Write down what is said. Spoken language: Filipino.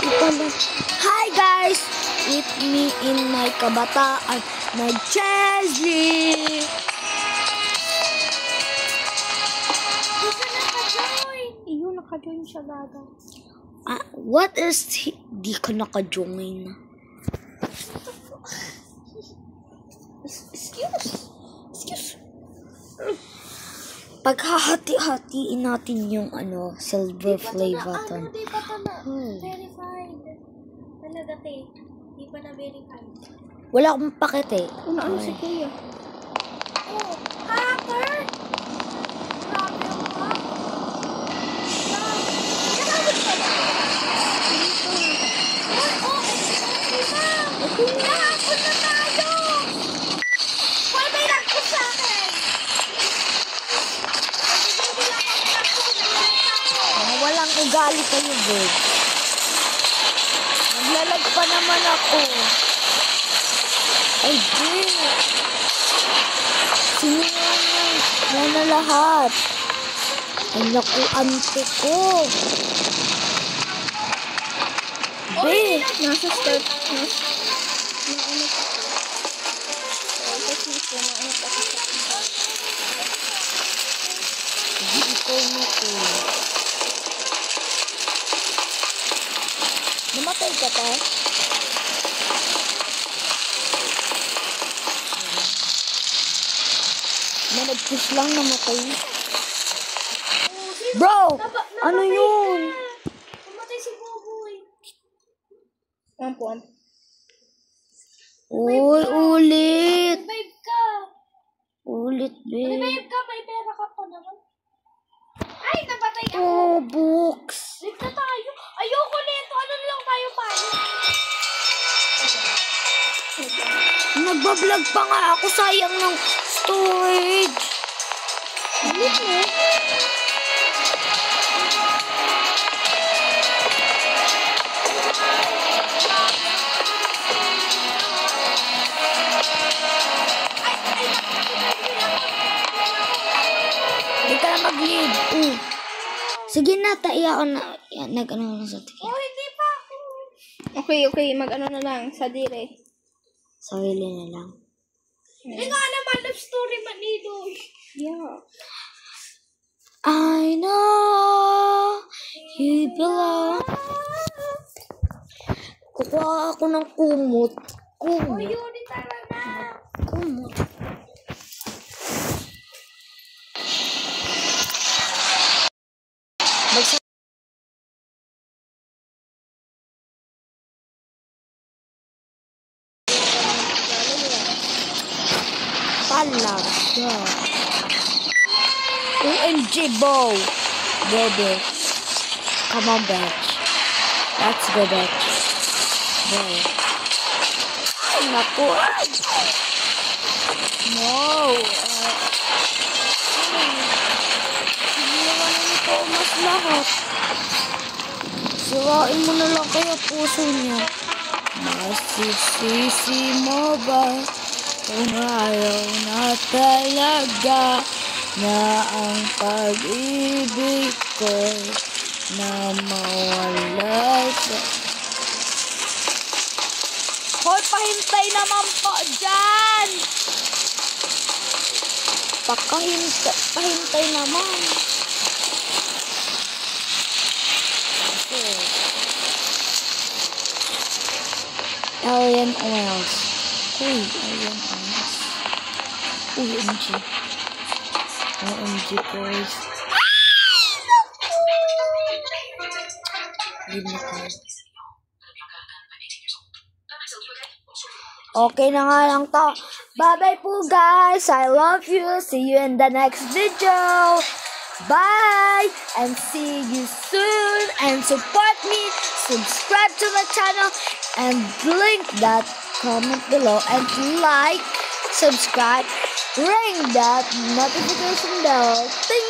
ipala. Hi guys! With me in my kabataan na Chesley! Iyo, naka-join siya baga. What is di ka naka-join? Excuse. Paghahati-hatiin natin yung silver flavor to. Di pa na verified. Talaga, te. Di pa na verified. Wala akong pakete. Ano si kuya? Oh, hacker! Grabe ang hack. Nakabot ka ba? Nakapot na tayo! Why may nagpot sa akin? Walang ugali kayo, babe. Naglalag pa naman ako. Ay, babe. Sinuwan na lahat. Ay, naku, ante ko. Babe. Nasa start. Hindi ikaw na ko. Namatay ka pa? Nag-push lang namatay. Bro! Ano yun? Namatay si Boboy. Ampo. Uy, ulit. Revive ka. Ulit, babe. Revive ka, may pera ka pa naman. Ay, napatay ka. Oh, books. Live na tayo. Ayoko nito. Ano na lang tayo paano? Nagbablog pa nga ako. Sayang ng storage. Ulit mo. Hindi ka na mag-lead. Sige na, taiya ako na. Yan, nag-ano na sa tikin. Oh, hindi pa ako. Okay. Mag-ano na lang. Sa dire. Sarili na lang. Hindi nga naman. Love story manido. Yeah. I know you belong. Kukuha ako ng kumot. Oh, yun talaga. Kumot. Talaga. OMG, bow. Baby. Come on, bitch. Let's go, bitch. Bow. Ay, naku. No. Hindi naman ito mas lahat. Sirain mo na lang kaya puso niya. Masisisi mo ba kung ayaw na talaga na ang pag-ibig ko na mawala sa... Hoy, pahintay naman po dyan! Pahintay naman. Okay. Alien oils. Uy, alien oils. OMG. OMG, boys. Leave me calm. Okay na nga lang to. Bye-bye po, guys. I love you. See you in the next video. Bye! And see you soon. And support me. Subscribe to my channel. And link that comment below. And like, subscribe, ring that notification bell. Thank